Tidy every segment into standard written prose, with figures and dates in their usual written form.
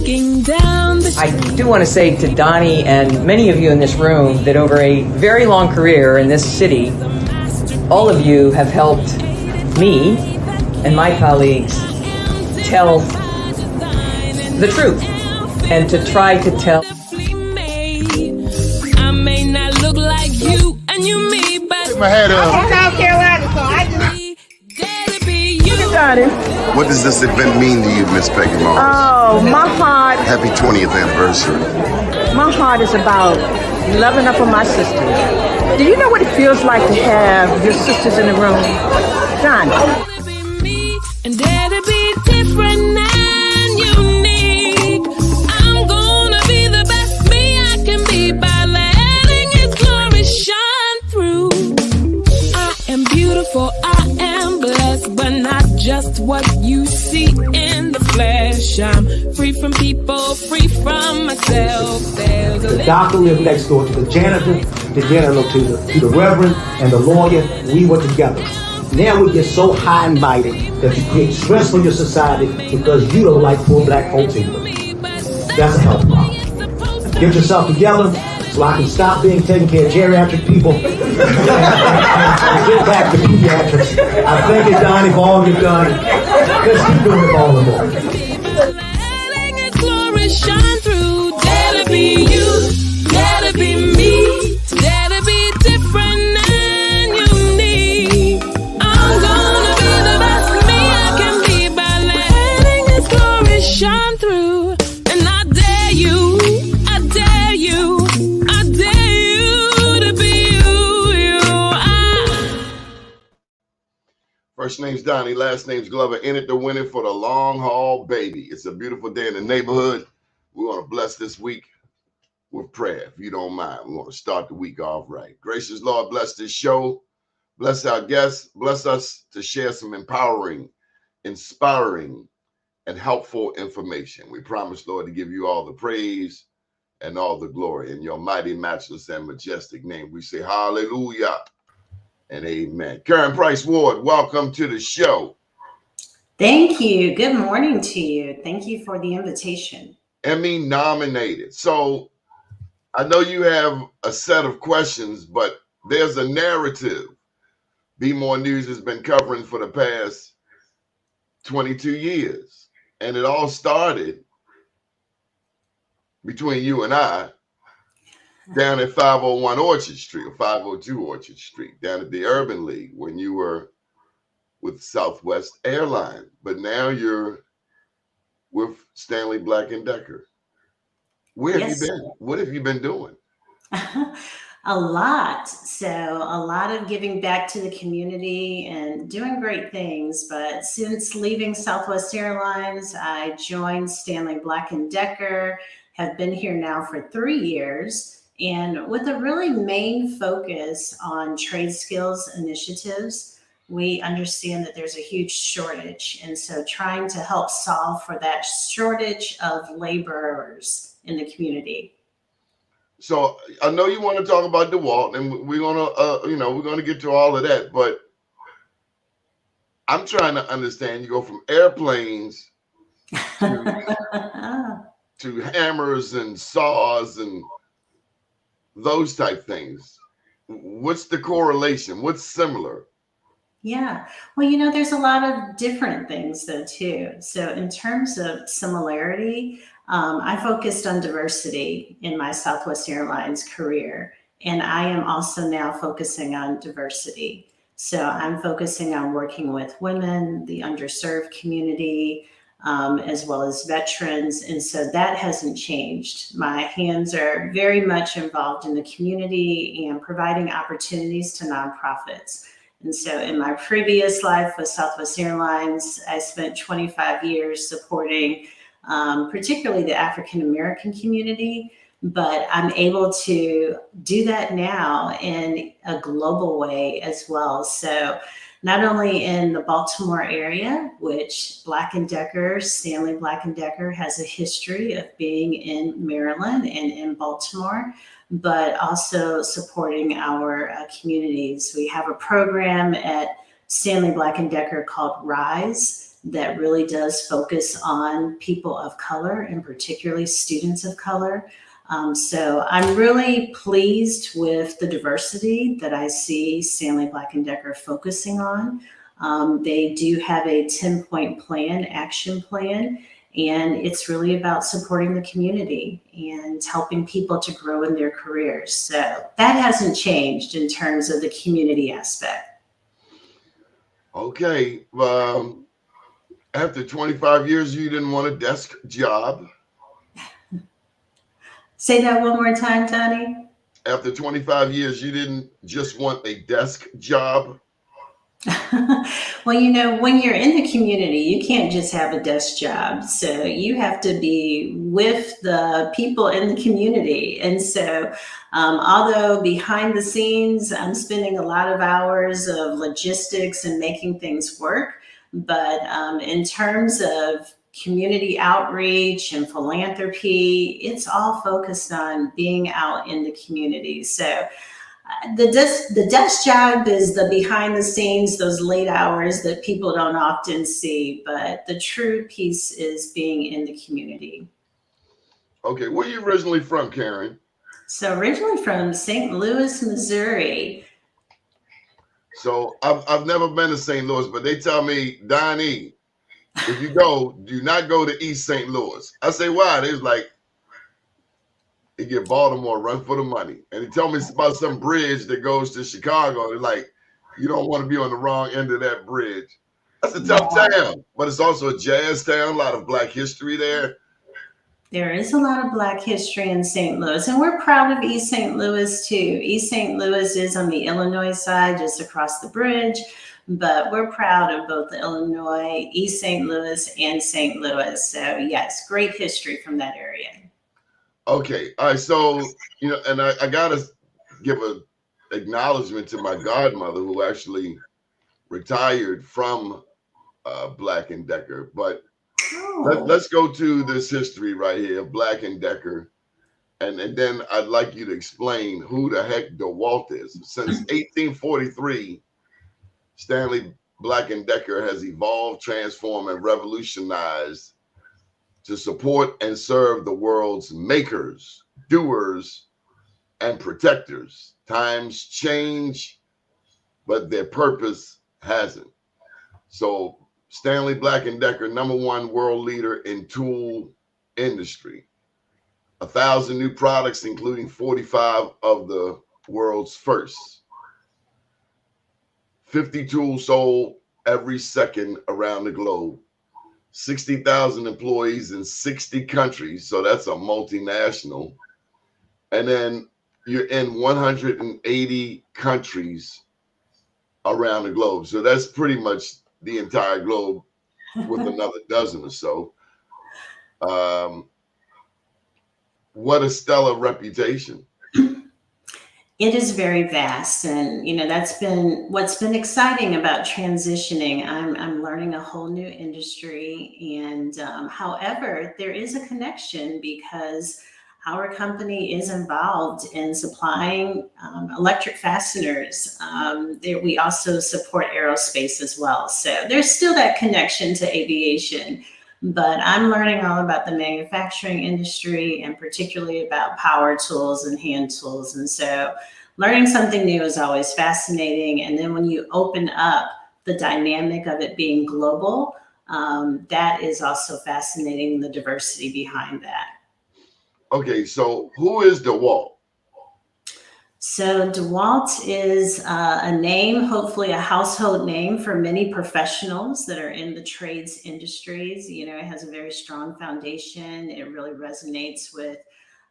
walking down the I do want to say to Doni and many of you in this room that over a very long career in this city, all of you have helped me and my colleagues tell the truth and to try to tell. I may not look like you and you me, but Take my hat off. I'm from South Carolina, so I just... What does this event mean to you, Miss Peggy Moss? Oh, my heart, Happy 20th anniversary. my heart is about loving up on my sisters. Do you know what it feels like to have your sisters in the room? John. And dare to be different and unique. I'm gonna be the best me I can be by letting His glory shine through. I am beautiful, I am blessed, but not just what you see in the flesh. I'm free from people, free from myself. There's a The doctor lived next door to the janitor, to the reverend, and the lawyer. We were together. Now we get so high and mighty that you create stress for your society because you don't like poor black folks either. That's a health problem. Get yourself together so I can stop being taking care of geriatric people and get back to pediatrics. I thank you, Doni, for all you've done. Let's keep doing it all the more. letting His glory shine through. Dare to be you, dare to be me, dare to be different and unique. I'm gonna be the best me I can be by letting His glory shine through. And I dare you, I dare you, I dare you to be you. First name's Doni, last name's Glover. In it to win it for the long haul, baby. It's a beautiful day in the neighborhood. We want to bless this week with prayer, if you don't mind. We want to start the week off right. Gracious Lord, bless this show. Bless our guests. Bless us to share some empowering, inspiring, and helpful information. We promise, Lord, to give you all the praise and all the glory. In your mighty, matchless, and majestic name, we say hallelujah and amen. Karen Price Ward, welcome to the show. Thank you. Good morning to you. Thank you for the invitation. Emmy-nominated. So I know you have a set of questions, but there's a narrative Be More News has been covering for the past 22 years. And it all started between you and I down at 501 Orchard Street or 502 Orchard Street, down at the Urban League when you were with Southwest Airlines. But now you're with Stanley Black Decker. Where have you been? What have you been doing? A lot. So a lot of giving back to the community and doing great things. But since leaving Southwest Airlines, I joined Stanley Black Decker, have been here now for 3 years, and with a really main focus on trade skills initiatives. We understand that there's a huge shortage. And so trying to help solve for that shortage of laborers in the community. So I know you want to talk about Dewalt, and we're gonna get to all of that. But I'm trying to understand. You go from airplanes to hammers and saws and those type things. What's the correlation? What's similar? Yeah, well, there's a lot of different things though too. So in terms of similarity, I focused on diversity in my Southwest Airlines career, and I am also now focusing on diversity. So I'm focusing on working with women, the underserved community, as well as veterans. And so that hasn't changed. My hands are very much involved in the community and providing opportunities to nonprofits. And so in my previous life with Southwest Airlines, I spent 25 years supporting particularly the African-American community, but I'm able to do that now in a global way as well. So not only in the Baltimore area, which Black Decker, Stanley Black Decker has a history of being in Maryland and in Baltimore, but also supporting our communities. We have a program at Stanley Black Decker called RISE that really does focus on people of color and particularly students of color. So I'm really pleased with the diversity that I see Stanley Black Decker focusing on. They do have a 10-point plan, action plan, and it's really about supporting the community and helping people to grow in their careers. So that hasn't changed in terms of the community aspect. Okay. After 25 years, you didn't want a desk job. Say that one more time, Doni. After 25 years, you didn't just want a desk job. Well, you know, when you're in the community, you can't just have a desk job. So you have to be with the people in the community. And so although behind the scenes, I'm spending a lot of hours of logistics and making things work, but in terms of community outreach and philanthropy, it's all focused on being out in the community. So the desk job is the behind the scenes, those late hours that people don't often see, but the true piece is being in the community. Okay, where are you originally from, Karen? So originally from St. Louis, Missouri. So I've never been to St. Louis, but they tell me, Doni, if you go, do not go to East St. Louis. I say, why? They was like, they get Baltimore, run for the money. And he told me it's about some bridge that goes to Chicago. They're like, you don't want to be on the wrong end of that bridge. That's a tough town, but it's also a jazz town, a lot of Black history there. There is a lot of Black history in St. Louis, and we're proud of East St. Louis too. East St. Louis is on the Illinois side, just across the bridge, but we're proud of both the Illinois, East St. Louis, and St. Louis. So yes, great history from that area. Okay, all right, so, you know, and I gotta give a acknowledgement to my godmother who actually retired from Black & Decker, but let's go to this history right here of Black & Decker, and then I'd like you to explain who the heck Dewalt is. Since 1843, Stanley Black & Decker has evolved, transformed, and revolutionized to support and serve the world's makers, doers, and protectors. Times change, but their purpose hasn't. So Stanley Black & Decker, #1 world leader in tool industry. 1,000 new products, including 45 of the world's first. 50 tools sold every second around the globe. 60,000 employees in 60 countries. So that's a multinational. And then you're in 180 countries around the globe. So that's pretty much the entire globe with another dozen or so. What a stellar reputation. It is very vast, and you know that's been what's been exciting about transitioning. I'm learning a whole new industry, and however, there is a connection because our company is involved in supplying electric fasteners. We also support aerospace as well, so there's still that connection to aviation. But I'm learning all about the manufacturing industry and particularly about power tools and hand tools. And so learning something new is always fascinating. And then when you open up the dynamic of it being global, that is also fascinating, the diversity behind that. Okay, so who is Dewalt? So Dewalt is a name, hopefully a household name for many professionals that are in the trades industries. You know, it has a very strong foundation. It really resonates with,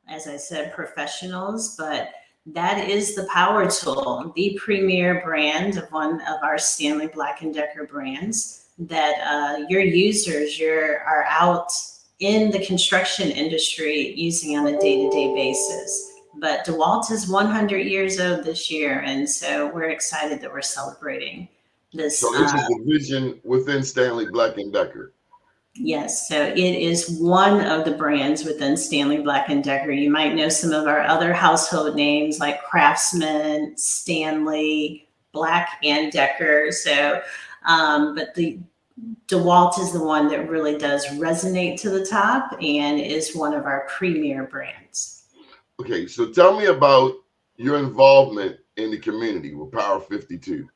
as I said, professionals, but that is the power tool, the premier brand of one of our Stanley Black & Decker brands that your users are out in the construction industry using on a day-to-day basis. But Dewalt is 100 years old this year, and so we're excited that we're celebrating this. So it's a division within Stanley Black & Decker. Yes, so it is one of the brands within Stanley Black & Decker. You might know some of our other household names like Craftsman, Stanley, Black & Decker. So, but Dewalt is the one that really does resonate to the top and is one of our premier brands. Okay, so tell me about your involvement in the community with Power 52.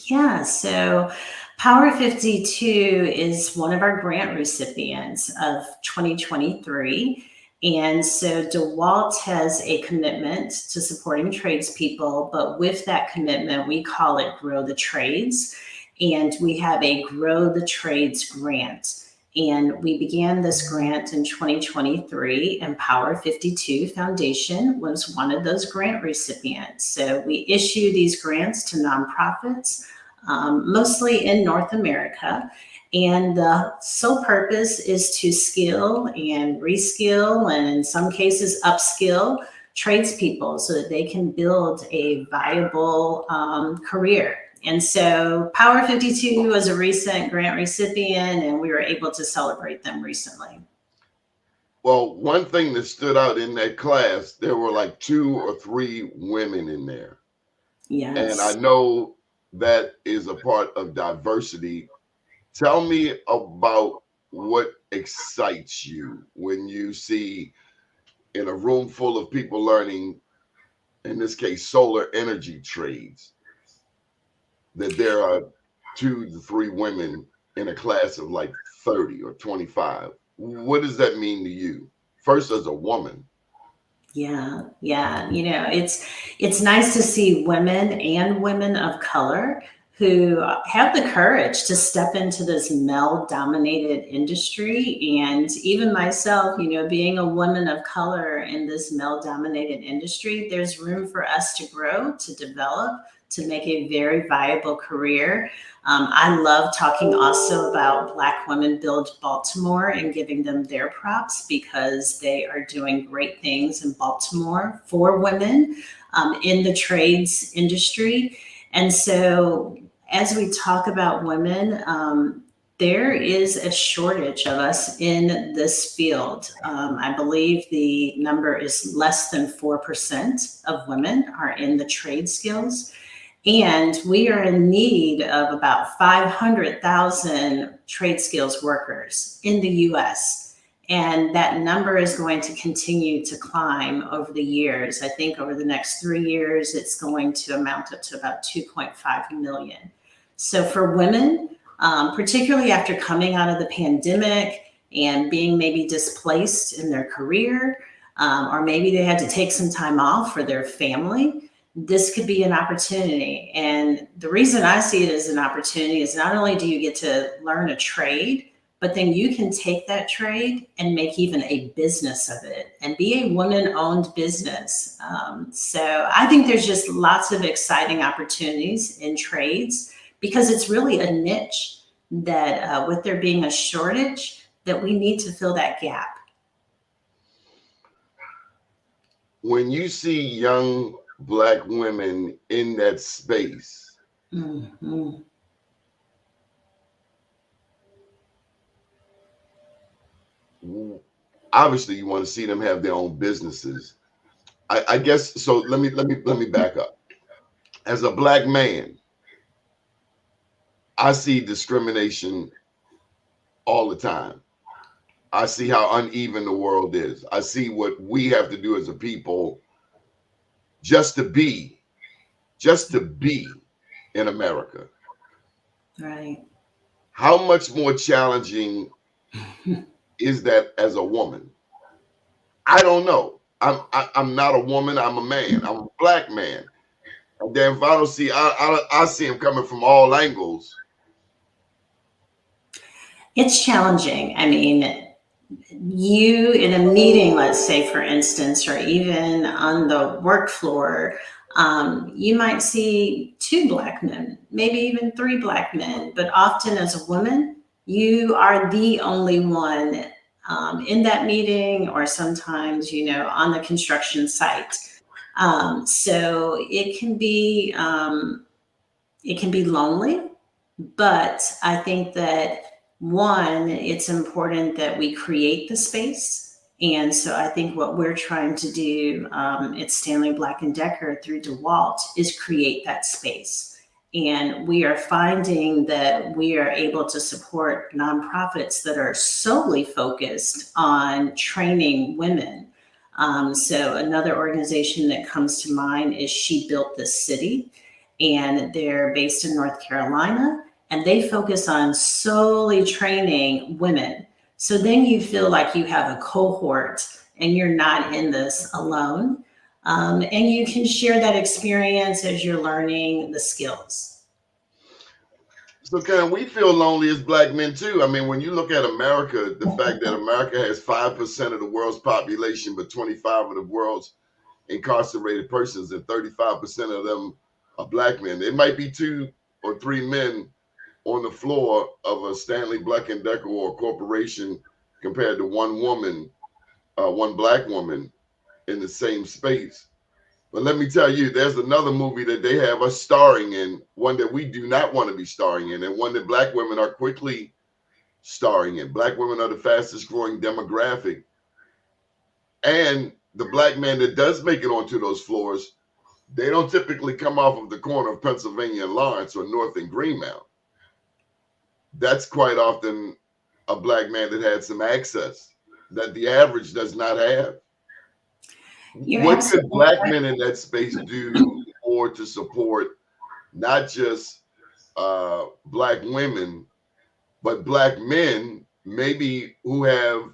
Yeah, so Power 52 is one of our grant recipients of 2023. And so DeWalt has a commitment to supporting tradespeople, but with that commitment, we call it Grow the Trades. And we have a Grow the Trades grant. And we began this grant in 2023, and Power 52 Foundation was one of those grant recipients. So we issue these grants to nonprofits, mostly in North America. And the sole purpose is to skill and reskill, and in some cases upskill tradespeople so that they can build a viable career. And so Power 52 was a recent grant recipient, and we were able to celebrate them recently. Well, one thing that stood out in that class, there were like 2 or 3 women in there. Yes. And I know that is a part of diversity. Tell me about what excites you when you see in a room full of people learning, in this case, solar energy trades, that there are 2 to 3 women in a class of like 30 or 25. What does that mean to you? First, as a woman. Yeah. You know, it's nice to see women and women of color who have the courage to step into this male-dominated industry. And even myself, you know, being a woman of color in this male-dominated industry, there's room for us to grow, to develop, to make a very viable career. I love talking also about Black Women Build Baltimore and giving them their props because they are doing great things in Baltimore for women in the trades industry. And so as we talk about women, there is a shortage of us in this field. I believe the number is less than 4% of women are in the trade skills. And we are in need of about 500,000 trade skills workers in the US. And that number is going to continue to climb over the years. I think over the next 3 years, it's going to amount up to about 2.5 million. So for women, particularly after coming out of the pandemic and being maybe displaced in their career, or maybe they had to take some time off for their family, this could be an opportunity. And the reason I see it as an opportunity is not only do you get to learn a trade, but then you can take that trade and make even a business of it and be a woman-owned business. So I think there's just lots of exciting opportunities in trades because it's really a niche that with there being a shortage, that we need to fill that gap. When you see young Black women in that space, obviously you want to see them have their own businesses. I guess so. Let me back up. As a Black man, I see discrimination all the time. I see how uneven the world is. I see what we have to do as a people just to be in America. Right. How much more challenging is that as a woman? I don't know. I'm not a woman. I'm a man. I'm a Black man. And then if I don't see, I see him coming from all angles. It's challenging. I mean, you in a meeting, let's say, for instance, or even on the work floor, you might see 2 Black men, maybe even 3 Black men, but often as a woman, you are the only one in that meeting or sometimes, you know, on the construction site. So it can be lonely, but I think that one, it's important that we create the space. And so I think what we're trying to do at Stanley Black Decker through Dewalt is create that space. And we are finding that we are able to support nonprofits that are solely focused on training women. So another organization that comes to mind is She Built This City, and they're based in North Carolina, and they focus on solely training women. So then you feel like you have a cohort and you're not in this alone. And you can share that experience as you're learning the skills. So can we feel lonely as Black men too? I mean, when you look at America, the fact that America has 5% of the world's population, but 25 of the world's incarcerated persons, and 35% of them are Black men. It might be 2 or 3 men on the floor of a Stanley Black Decker or a corporation compared to one woman, one Black woman in the same space. But let me tell you, there's another movie that they have us starring in, one that we do not want to be starring in, and one that Black women are quickly starring in. Black women are the fastest growing demographic. And the Black man that does make it onto those floors, they don't typically come off of the corner of Pennsylvania and Lawrence or North and Greenmount. That's quite often a Black man that had some access that the average does not have. What could Black men in that space do more to support not just Black women, but Black men maybe who have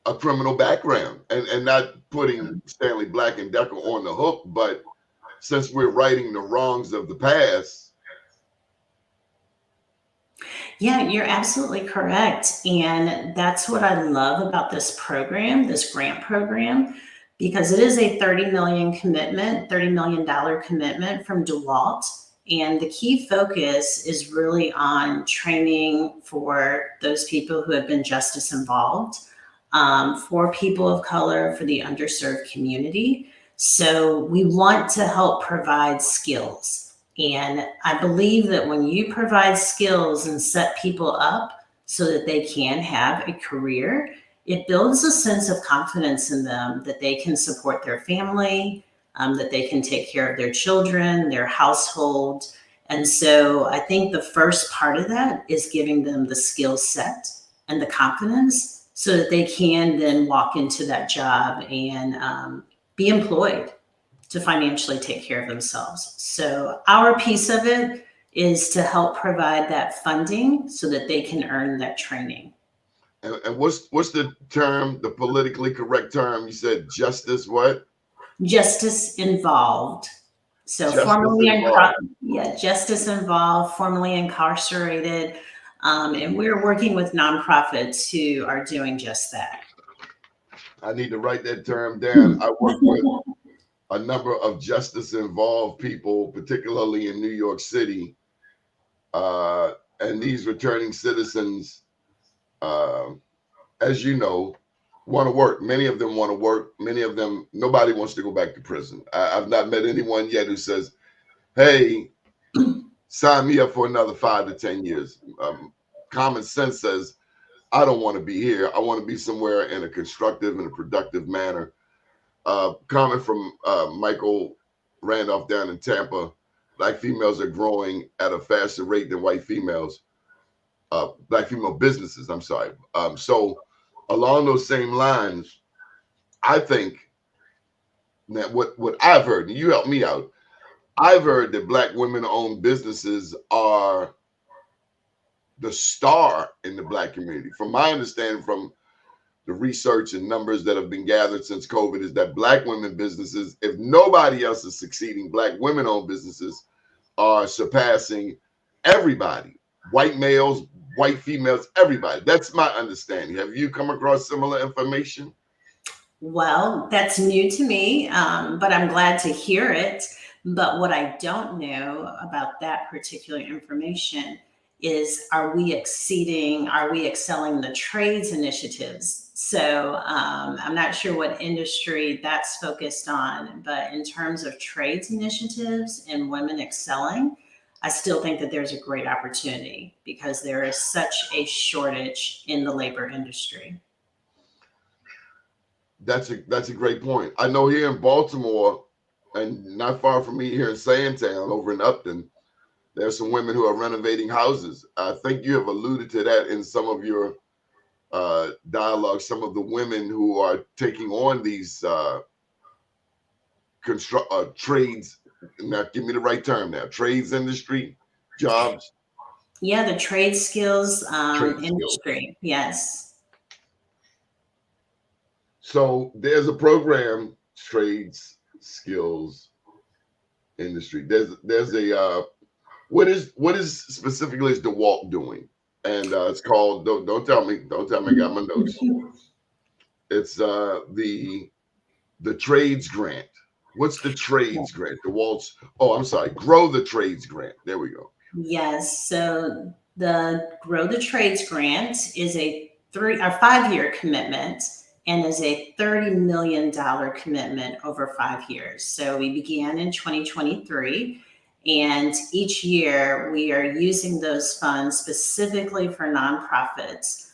a criminal background? And not putting Stanley Black Decker on the hook, but since we're righting the wrongs of the past. Yeah, you're absolutely correct. And that's what I love about this program, this grant program, because it is a $30 million commitment from Dewalt. And the key focus is really on training for those people who have been justice involved, for people of color, for the underserved community. So we want to help provide skills. And I believe that when you provide skills and set people up so that they can have a career, it builds a sense of confidence in them that they can support their family, that they can take care of their children, their household. And so I think the first part of that is giving them the skill set and the confidence so that they can then walk into that job and be employed to financially take care of themselves. So our piece of it is to help provide that funding so that they can earn that training. And what's the term, the politically correct term? You said justice what? Justice involved. So justice involved, formerly incarcerated. And we're working with nonprofits who are doing just that. I need to write that term down. I work with a number of justice involved people, particularly in New York City. And these returning citizens, as you know, want to work. Many of them want to work. Many of them, nobody wants to go back to prison. I've not met anyone yet who says, hey, sign me up for another 5 to 10 years. Common sense says, I don't want to be here. I want to be somewhere in a constructive and a productive manner. Comment from Michael Randolph down in Tampa. Black females are growing at a faster rate than white females. Black female businesses, I'm sorry. So along those same lines, I think that what I've heard, and you help me out, I've heard that Black women-owned businesses are the star in the Black community. From my understanding, from the research and numbers that have been gathered since COVID, is that Black women businesses, if nobody else is succeeding, Black women-owned businesses are surpassing everybody. White males, white females, everybody. That's my understanding. Have you come across similar information? Well, that's new to me, but I'm glad to hear it. But what I don't know about that particular information is, are we excelling the trades initiatives? So I'm not sure what industry that's focused on, but in terms of trades initiatives and women excelling, I still think that there's a great opportunity because there is such a shortage in the labor industry. That's a great point. I know here in Baltimore, and not far from me here in Sandtown, over in Upton, there's some women who are renovating houses. I think you have alluded to that in some of your dialogue. Some of the women who are taking on these trades. Now, give me the right term now. Trades industry jobs. Yeah, the trade skills Trade industry. skills. Yes. So there's a program, trades skills industry. There's a what is specifically is Dewalt doing? And it's called, don't tell me, I got my notes. It's the trades grant. What's the trades grant? DeWalt's, I'm sorry, Grow the Trades grant. There we go. Yes. So the Grow the Trades grant is a 5-year commitment and is a $30 million commitment over 5 years. So we began in 2023. And each year we are using those funds specifically for nonprofits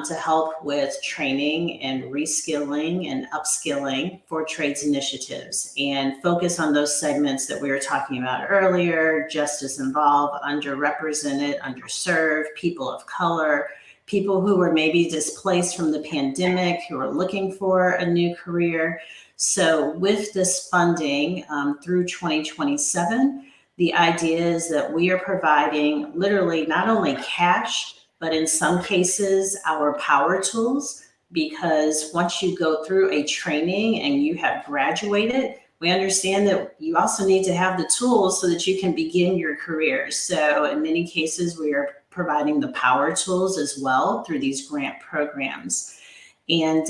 to help with training and reskilling and upskilling for trades initiatives and focus on those segments that we were talking about earlier: justice involved, underrepresented, underserved, people of color, people who were maybe displaced from the pandemic, who are looking for a new career. So with this funding through 2027, the idea is that we are providing literally not only cash, but in some cases, our power tools, because once you go through a training and you have graduated, we understand that you also need to have the tools so that you can begin your career. So in many cases, we are providing the power tools as well through these grant programs. And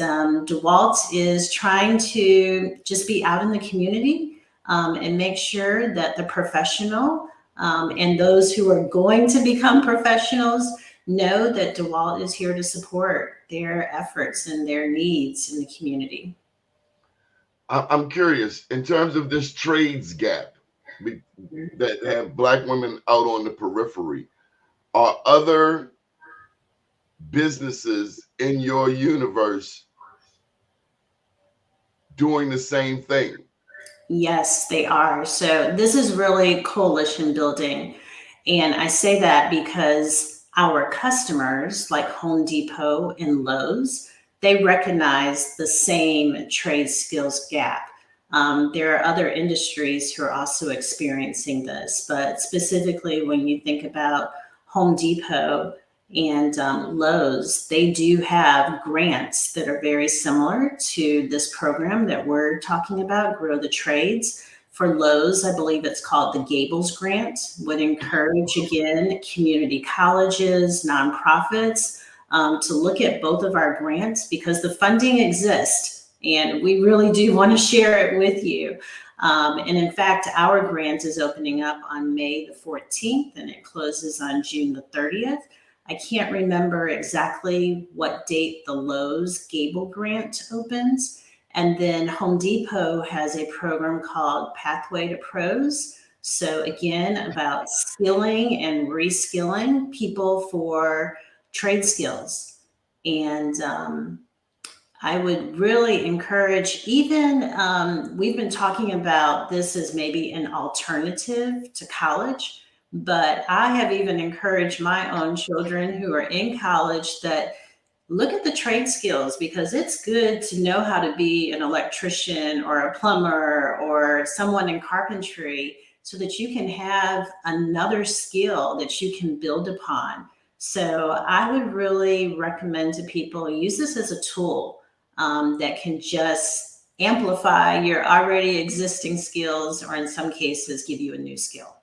Dewalt is trying to just be out in the community and make sure that the professional and those who are going to become professionals know that Dewalt is here to support their efforts and their needs in the community. I'm curious, in terms of this trades gap that have Black women out on the periphery, are other businesses in your universe doing the same thing? Yes, they are. So this is really coalition building. And I say that because our customers like Home Depot and Lowe's, they recognize the same trade skills gap. There are other industries who are also experiencing this, but specifically when you think about Home Depot and Lowe's, they do have grants that are very similar to this program that we're talking about, Grow the Trades. For Lowe's, I believe it's called the Gables Grant, would encourage, again, community colleges, nonprofits to look at both of our grants because the funding exists and we really do want to share it with you. And in fact, our grant is opening up on May the 14th and it closes on June the 30th. I can't remember exactly what date the Lowe's Gable Grant opens. And then Home Depot has a program called Pathway to Pros. So again, about skilling and reskilling people for trade skills. And I would really encourage, even we've been talking about this as maybe an alternative to college, but I have even encouraged my own children who are in college that look at the trade skills because it's good to know how to be an electrician or a plumber or someone in carpentry so that you can have another skill that you can build upon. So I would really recommend to people use this as a tool that can just amplify your already existing skills or in some cases give you a new skill.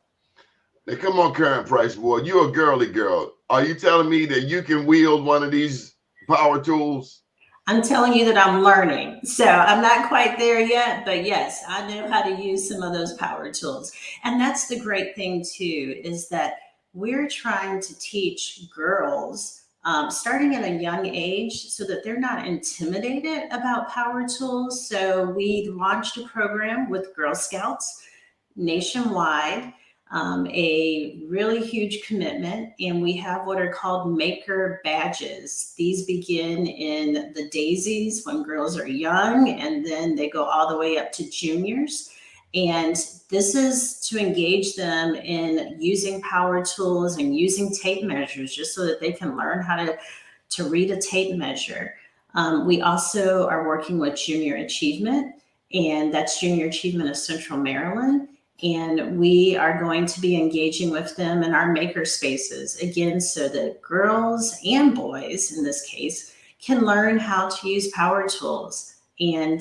Now come on, Karen Price, boy, you're a girly girl. Are you telling me that you can wield one of these power tools? I'm telling you that I'm learning. So I'm not quite there yet, but yes, I know how to use some of those power tools. And that's the great thing too, is that we're trying to teach girls starting at a young age so that they're not intimidated about power tools. So we launched a program with Girl Scouts nationwide, a really huge commitment, and we have what are called maker badges. These begin in the daisies when girls are young, and then they go all the way up to juniors. And this is to engage them in using power tools and using tape measures just so that they can learn how to read a tape measure. We also are working with Junior Achievement, and that's Junior Achievement of Central Maryland. And we are going to be engaging with them in our maker spaces, again, so that girls and boys, in this case, can learn how to use power tools, and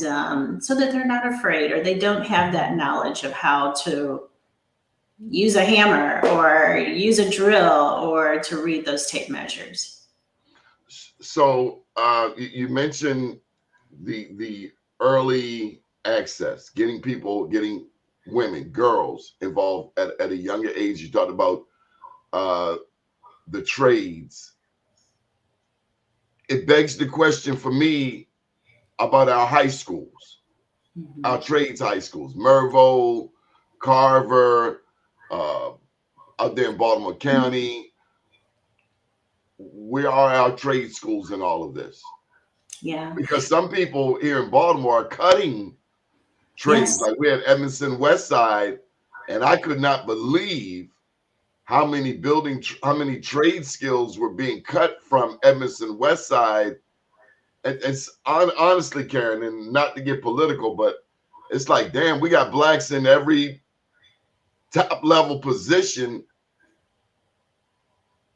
so that they're not afraid, or they don't have that knowledge of how to use a hammer or use a drill or to read those tape measures. So you mentioned the early access, getting women, girls involved at a younger age. You talked about the trades. It begs the question for me about our high schools, our trades high schools, Mervo, Carver, out there in Baltimore County. Where are our trade schools in all of this? Yeah. Because some people here in Baltimore are cutting trades. Yes. Like we had Evanston West Side, and I could not believe how many trade skills were being cut from Evanston West Side. It's honestly, Karen, and not to get political, but it's like, damn, we got blacks in every top level position,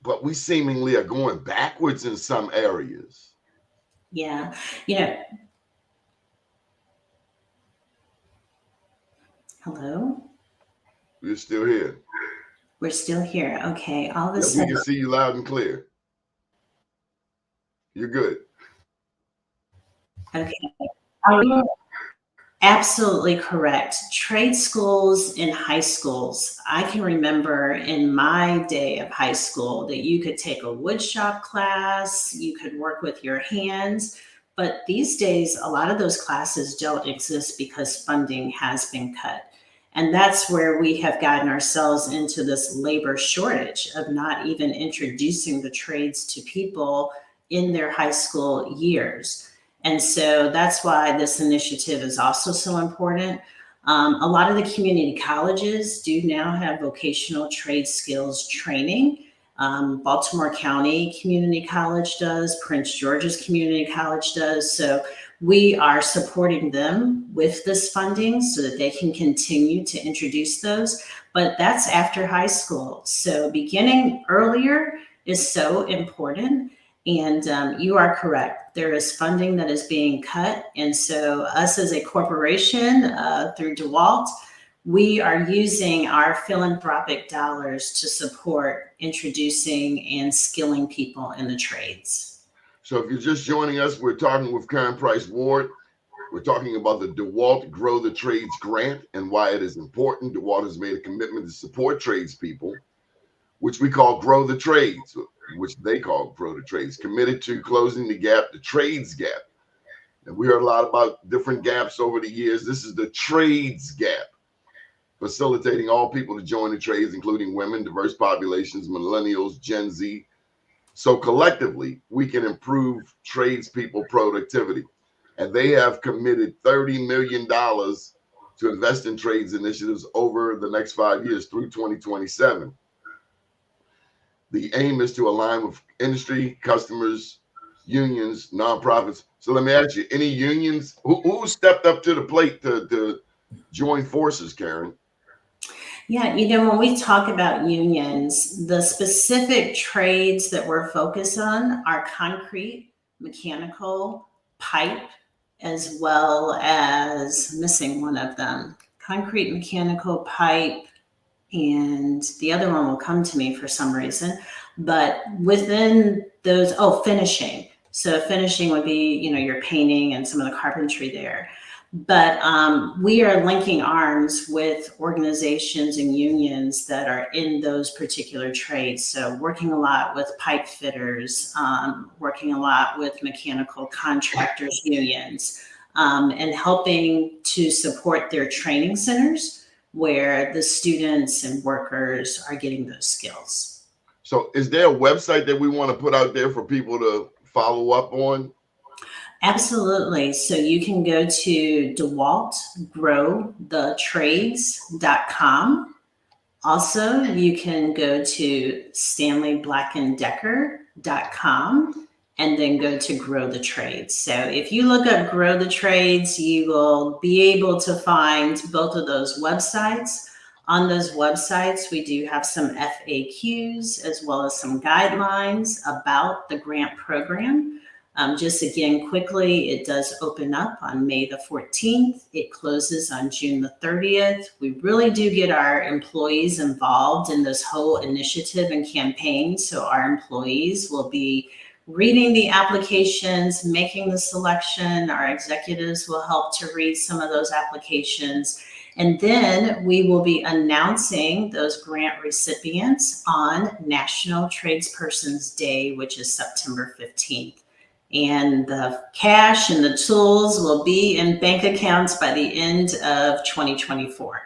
but we seemingly are going backwards in some areas. Yeah. Hello? We're still here. We're still here. Okay. All of a We sudden. can see you loud and clear. You're good. Okay. Absolutely correct. Trade schools in high schools. I can remember in my day of high school that you could take a wood shop class, you could work with your hands. But these days, a lot of those classes don't exist because funding has been cut. And that's where we have gotten ourselves into this labor shortage of not even introducing the trades to people in their high school years. And so that's why this initiative is also so important. A lot of the community colleges do now have vocational trade skills training. Baltimore County Community College does, Prince George's Community College does. So we are supporting them with this funding so that they can continue to introduce those. But that's after high school. So beginning earlier is so important. And you are correct. There is funding that is being cut. And so us as a corporation through Dewalt, we are using our philanthropic dollars to support introducing and skilling people in the trades. So if you're just joining us, we're talking with Karen Price Ward. We're talking about the Dewalt Grow the Trades grant and why it is important. Dewalt has made a commitment to support tradespeople, which we call Grow the Trades, which they call Grow the Trades, committed to closing the gap, the trades gap. And we heard a lot about different gaps over the years. This is the trades gap, facilitating all people to join the trades, including women, diverse populations, millennials, Gen Z. So collectively, we can improve tradespeople productivity. And they have committed $30 million to invest in trades initiatives over the next 5 years through 2027. The aim is to align with industry, customers, unions, nonprofits. So let me ask you, any unions who stepped up to the plate to join forces, Karen? Yeah, when we talk about unions, the specific trades that we're focused on are concrete, mechanical, pipe, as well as missing one of them. Concrete, mechanical, pipe, and the other one will come to me for some reason. But within those, finishing. So finishing would be, your painting and some of the carpentry there. But we are linking arms with organizations and unions that are in those particular trades. So working a lot with pipe fitters, working a lot with mechanical contractors unions, and helping to support their training centers where the students and workers are getting those skills. So is there a website that we want to put out there for people to follow up on? Absolutely. So you can go to DewaltGrowTheTrades.com. Also, you can go to StanleyBlackDecker.com and then go to Grow the Trades. So if you look up Grow the Trades, you will be able to find both of those websites. On those websites, we do have some FAQs as well as some guidelines about the grant program. Just again, quickly, it does open up on May the 14th. It closes on June the 30th. We really do get our employees involved in this whole initiative and campaign. So our employees will be reading the applications, making the selection. Our executives will help to read some of those applications. And then we will be announcing those grant recipients on National Tradespersons Day, which is September 15th. And the cash and the tools will be in bank accounts by the end of 2024.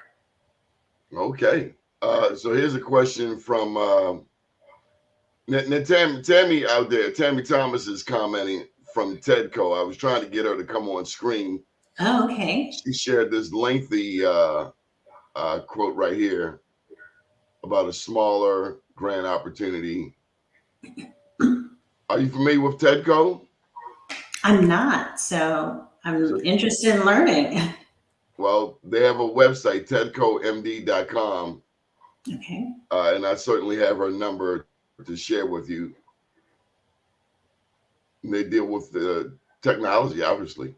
Okay. So here's a question from Tammy out there. Tammy Thomas is commenting from TEDCO. I was trying to get her to come on screen. Oh, okay. She shared this lengthy quote right here about a smaller grant opportunity. Are you familiar with TEDCO? I'm not, so I'm interested in learning. Well, they have a website, tedcomd.com. Okay. And I certainly have her number to share with you. And they deal with the technology, obviously.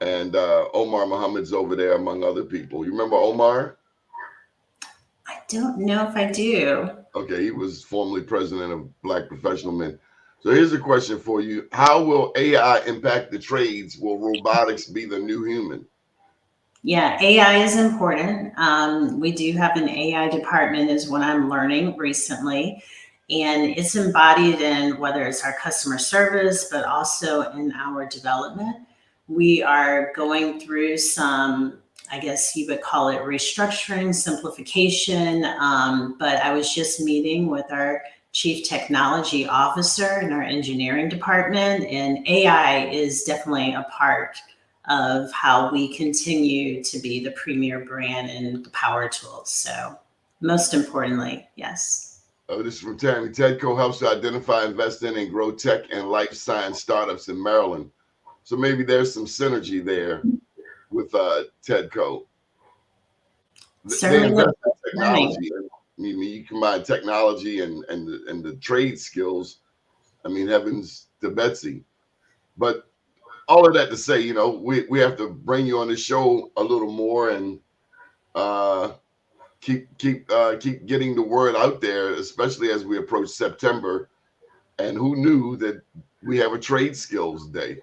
And Omar Muhammad's over there, among other people. You remember Omar? I don't know if I do. Okay, he was formerly president of Black Professional Men. So here's a question for you. How will AI impact the trades? Will robotics be the new human? Yeah, AI is important. We do have an AI department is what I'm learning recently. And it's embodied in whether it's our customer service, but also in our development. We are going through some, I guess you would call it restructuring, simplification. But I was just meeting with our Chief Technology Officer in our engineering department, and AI is definitely a part of how we continue to be the premier brand in power tools. So most importantly, yes. This is from Tammy. TEDCO helps to identify, invest in, and grow tech and life science startups in Maryland. So maybe there's some synergy there with TEDCO. They invest in technology. I mean, you combine technology and the trade skills. I mean, heavens to Betsy. But all of that to say, you know, we have to bring you on the show a little more and keep getting the word out there, especially as we approach September. And who knew that we have a trade skills day?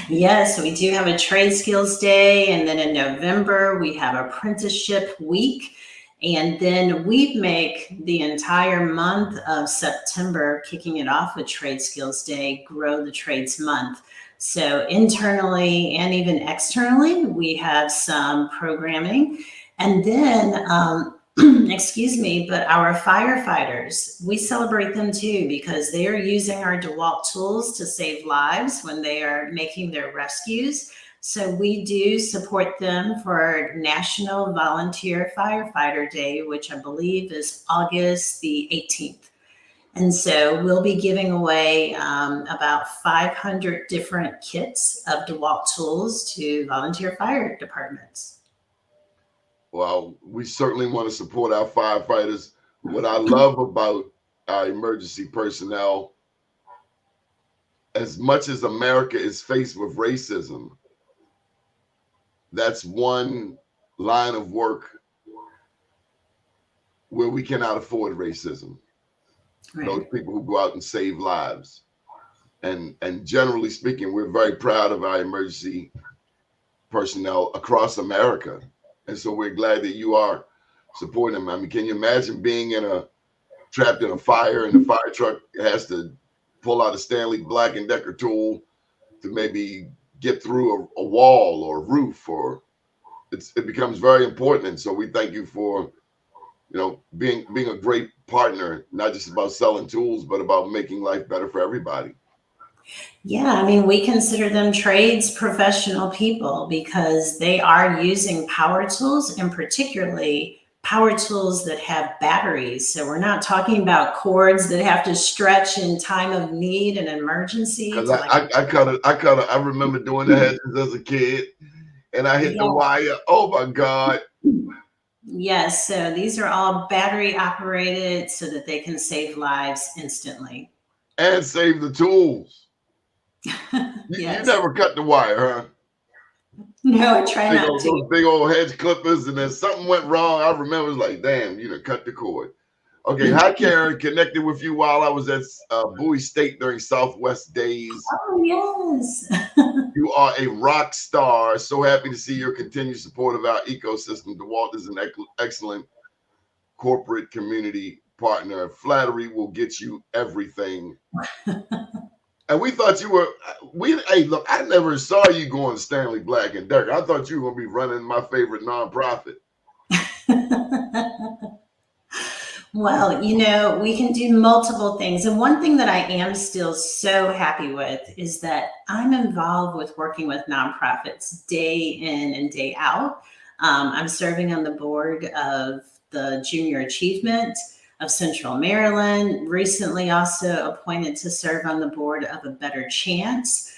Yes, we do have a trade skills day. And then in November, we have apprenticeship week. And then we make the entire month of September, kicking it off with Trade Skills Day, Grow the Trades Month. So internally and even externally, we have some programming. And then, excuse me, but our firefighters, we celebrate them too, because they are using our Dewalt tools to save lives when they are making their rescues. So we do support them for National Volunteer Firefighter Day, which I believe is August the 18th. And so we'll be giving away about 500 different kits of Dewalt tools to volunteer fire departments. Well, we certainly want to support our firefighters. What I love about our emergency personnel, as much as America is faced with racism, that's one line of work where we cannot afford racism. Right. Those people who go out and save lives. And generally speaking, we're very proud of our emergency personnel across America. And so we're glad that you are supporting them. I mean, can you imagine being trapped in a fire and the fire truck has to pull out a Stanley Black Decker tool to maybe get through a wall or roof, or it becomes very important. And so we thank you for, you know, being a great partner, not just about selling tools, but about making life better for everybody. Yeah, I mean, we consider them trades professional people because they are using power tools, and particularly power tools that have batteries. So we're not talking about cords that have to stretch in time of need and emergency Because to like, I remember doing the hedges as a kid, and I hit the yeah, wire. Oh my God. yes. So these are all battery operated so that they can save lives instantly. And save the tools. You Yes. never cut the wire, huh? No, I try not to. Those big old hedge clippers, and then something went wrong. I remember it was like, damn, you done cut the cord. Okay, hi Karen, connected with you while I was at Bowie State during Southwest Days. Oh, yes. You are a rock star. So happy to see your continued support of our ecosystem. Dewalt is an excellent corporate community partner. Flattery will get you everything. And we thought you were, hey, look, I never saw you going Stanley Black and Decker. I thought you were going to be running my favorite nonprofit. Well, you know, we can do multiple things. And one thing that I am still so happy with is that I'm involved with working with nonprofits day in and day out. I'm serving on the board of the Junior Achievement of Central Maryland, recently also appointed to serve on the board of A Better Chance.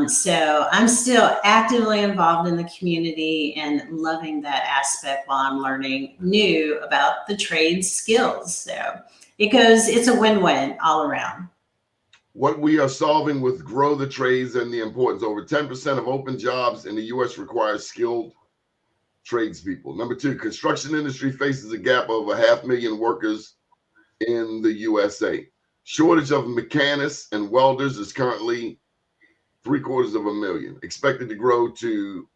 So I'm still actively involved in the community and loving that aspect while I'm learning new about the trade skills. So it's a win-win all around. What we are solving with Grow the Trades and the importance. Over 10% of open jobs in the U.S. require skilled tradespeople. Number two, construction industry faces a gap of 500,000 workers in the USA. Shortage of mechanics and welders is currently 750,000, expected to grow to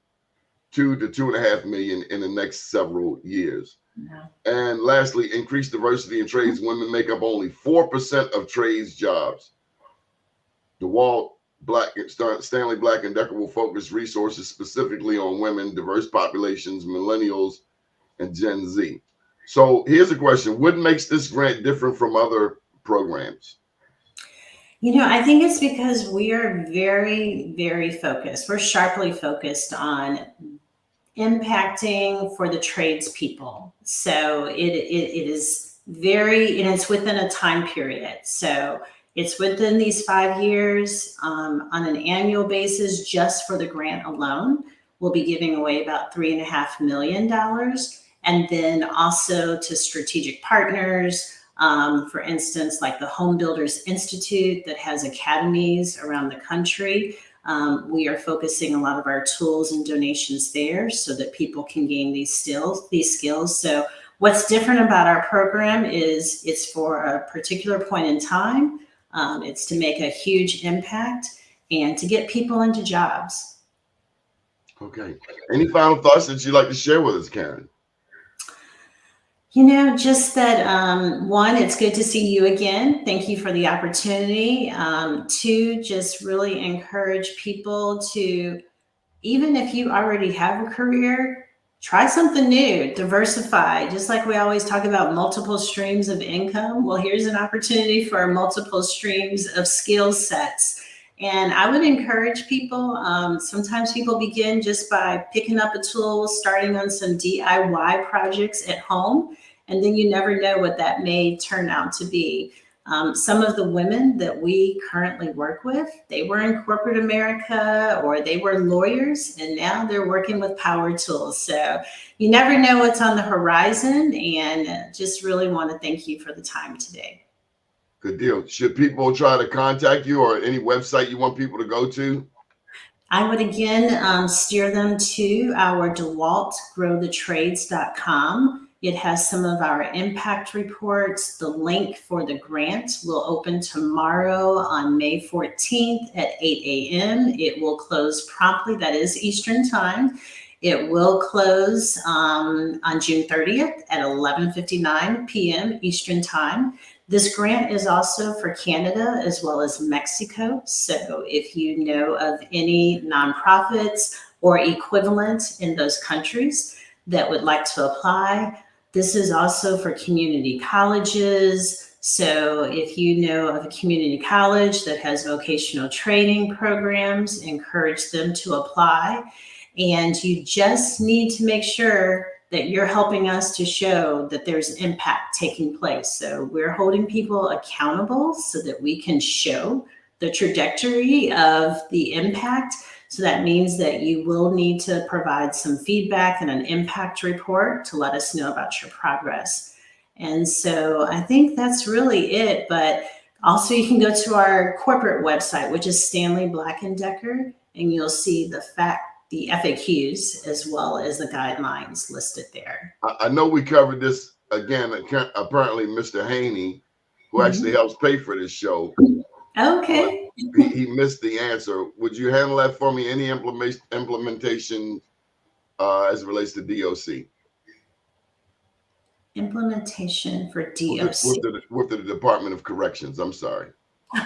2 to 2.5 million in the next several years. Yeah. And lastly, increased diversity in trades. Women make up only 4% of trades jobs. Dewalt, Stanley Black and Decker will focus resources specifically on women, diverse populations, millennials, and Gen Z. So here's a question. What makes this grant different from other programs? You know, I think it's because we are very, very focused. We're sharply focused on impacting for the tradespeople. So it is very, and it's within a time period. So it's within these 5 years on an annual basis, just for the grant alone. We'll be giving away about $3.5 million. And then also to strategic partners, for instance, like the Home Builders Institute that has academies around the country. We are focusing a lot of our tools and donations there so that people can gain these skills. So what's different about our program is it's for a particular point in time. It's to make a huge impact and to get people into jobs. Okay. Any final thoughts that you'd like to share with us, Karen? You know, just that, one, it's good to see you again. Thank you for the opportunity. Two, just really encourage people to, even if you already have a career, try something new, diversify. Just like we always talk about multiple streams of income. Well, here's an opportunity for multiple streams of skill sets. And I would encourage people, sometimes people begin just by picking up a tool, starting on some DIY projects at home, and then you never know what that may turn out to be. Some of the women that we currently work with, they were in corporate America or they were lawyers, and now they're working with power tools. So you never know what's on the horizon, and just really want to thank you for the time today. Good deal. Should people try to contact you or any website you want people to go to? I would again steer them to our Dewalt, growthetrades.com. It has some of our impact reports. The link for the grant will open tomorrow on May 14th at 8 a.m. It will close promptly, that is Eastern time. It will close on June 30th at 11:59 p.m. Eastern time. This grant is also for Canada as well as Mexico. So if you know of any nonprofits or equivalent in those countries that would like to apply, this is also for community colleges, So if you know of a community college that has vocational training programs, encourage them to apply. And you just need to make sure that you're helping us to show that there's impact taking place. So we're holding people accountable so that we can show the trajectory of the impact. So that means that you will need to provide some feedback and an impact report to let us know about your progress. And so I think that's really it. But also you can go to our corporate website, which is Stanley Black Decker, and you'll see the FAQs as well as the guidelines listed there. I know we covered this again. Apparently, Mr. Haney, who actually helps pay for this show, Okay. he missed the answer. Would you handle that for me? Any implementation as it relates to DOC? Implementation for DOC. With the Department of Corrections. I'm sorry.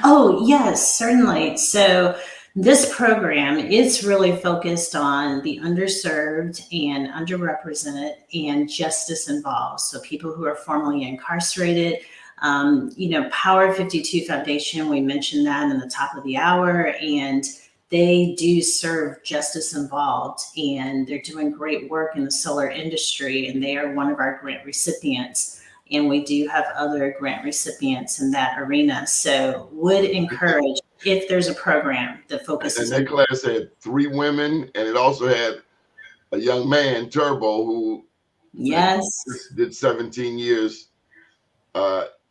Oh, yes, certainly. So this program, it's really focused on the underserved and underrepresented and justice involved. So people who are formerly incarcerated, Power 52 Foundation, we mentioned that in the top of the hour, and they do serve justice involved, and they're doing great work in the solar industry, and they are one of our grant recipients. And we do have other grant recipients in that arena. So would encourage if there's a program that focuses. And that class had 3 women, and it also had a young man, Turbo, who did 17 years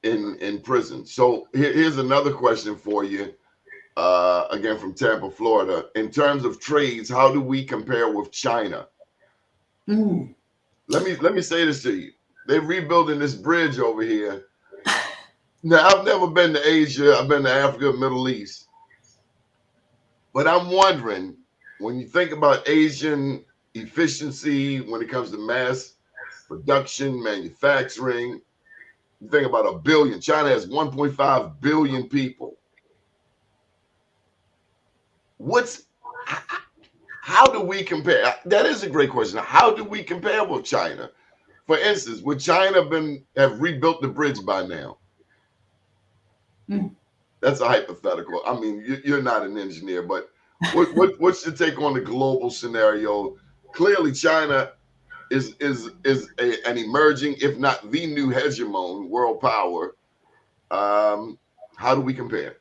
in prison. So here's another question for you, again from Tampa, Florida. In terms of trades, how do we compare with China? Let me say this to you. They're rebuilding this bridge over here. Now, I've never been to Asia. I've been to Africa, Middle East. But I'm wondering, when you think about Asian efficiency, when it comes to mass production, manufacturing, you think about a billion. China has 1.5 billion people. How do we compare? That is a great question. How do we compare with China? For instance, would China have rebuilt the bridge by now? That's a hypothetical. I mean, you're not an engineer, but what's your take on the global scenario? Clearly, China is an emerging, if not the new hegemon, world power. How do we compare?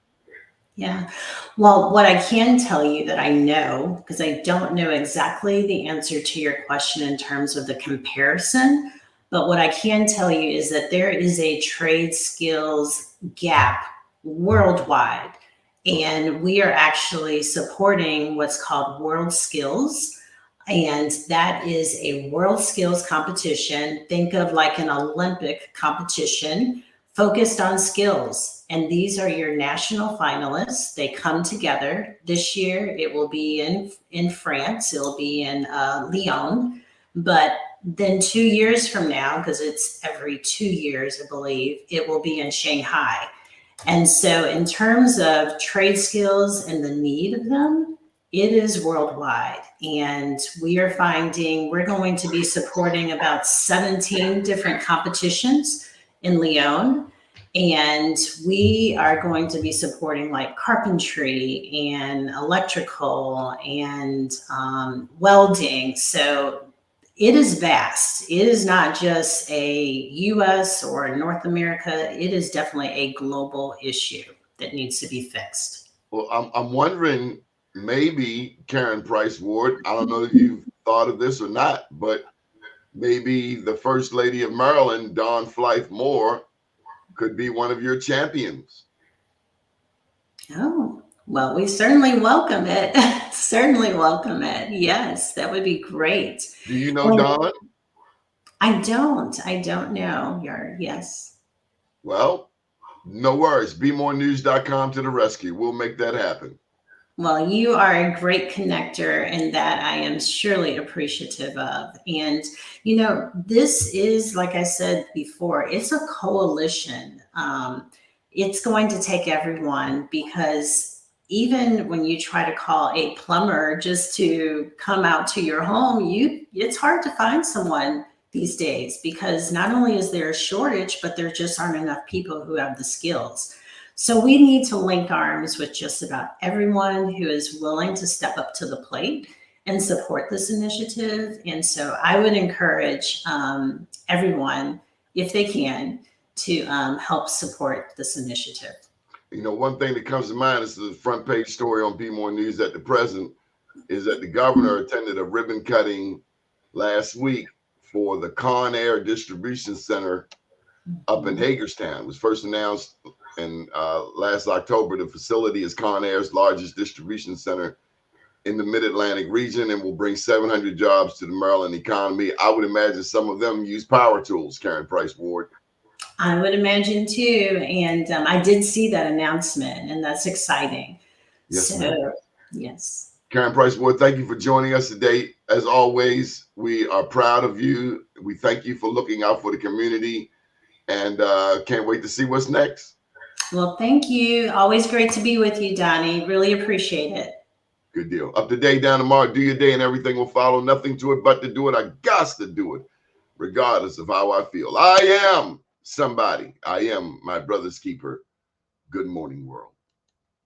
Yeah. Well, what I can tell you that I know, because I don't know exactly the answer to your question in terms of the comparison, but what I can tell you is that there is a trade skills gap worldwide. And we are actually supporting what's called World Skills. And that is a world skills competition. Think of like an Olympic competition focused on skills. And these are your national finalists. They come together. This year, it will be in France. It'll be in Lyon. But then 2 years from now, because it's every 2 years, I believe, it will be in Shanghai. And so in terms of trade skills and the need of them, it is worldwide. And we are finding we're going to be supporting about 17 different competitions in Lyon. And we are going to be supporting like carpentry and electrical and welding. So it is vast. It is not just a US or North America. It is definitely a global issue that needs to be fixed. Well, I'm wondering, maybe Karen Price Ward, I don't know if you've thought of this or not, but maybe the First Lady of Maryland, Dawn Flythe Moore, could be one of your champions. Oh, well, we certainly welcome it. Certainly welcome it. Yes, that would be great. Do you know Dawn? I don't know. Yes. Well, no worries. BeMoreNews.com to the rescue. We'll make that happen. Well, you are a great connector, and that I am surely appreciative of. And, you know, this is, like I said before, it's a coalition. It's going to take everyone, because even when you try to call a plumber just to come out to your home, it's hard to find someone these days, because not only is there a shortage, but there just aren't enough people who have the skills. So we need to link arms with just about everyone who is willing to step up to the plate and support this initiative. And so I would encourage everyone, if they can, to help support this initiative. You know, one thing that comes to mind is the front page story on Be More News at the present is that the governor attended a ribbon cutting last week for the Conair Distribution Center up in Hagerstown. It was first announced in last October. The facility is Conair's largest distribution center in the Mid-Atlantic region and will bring 700 jobs to the Maryland economy. I would imagine some of them use power tools, Karen Price Ward. I would imagine too. And I did see that announcement, and that's exciting. Yes, so, ma'am. Yes. Karen Price Ward, thank you for joining us today. As always, we are proud of you. We thank you for looking out for the community, and can't wait to see what's next. Well, thank you. Always great to be with you, Doni. Really appreciate it. Good deal. Up to date, down tomorrow. Do your day and everything will follow. Nothing to it but to do it. I got to do it, regardless of how I feel. I am somebody. I am my brother's keeper. Good morning, world.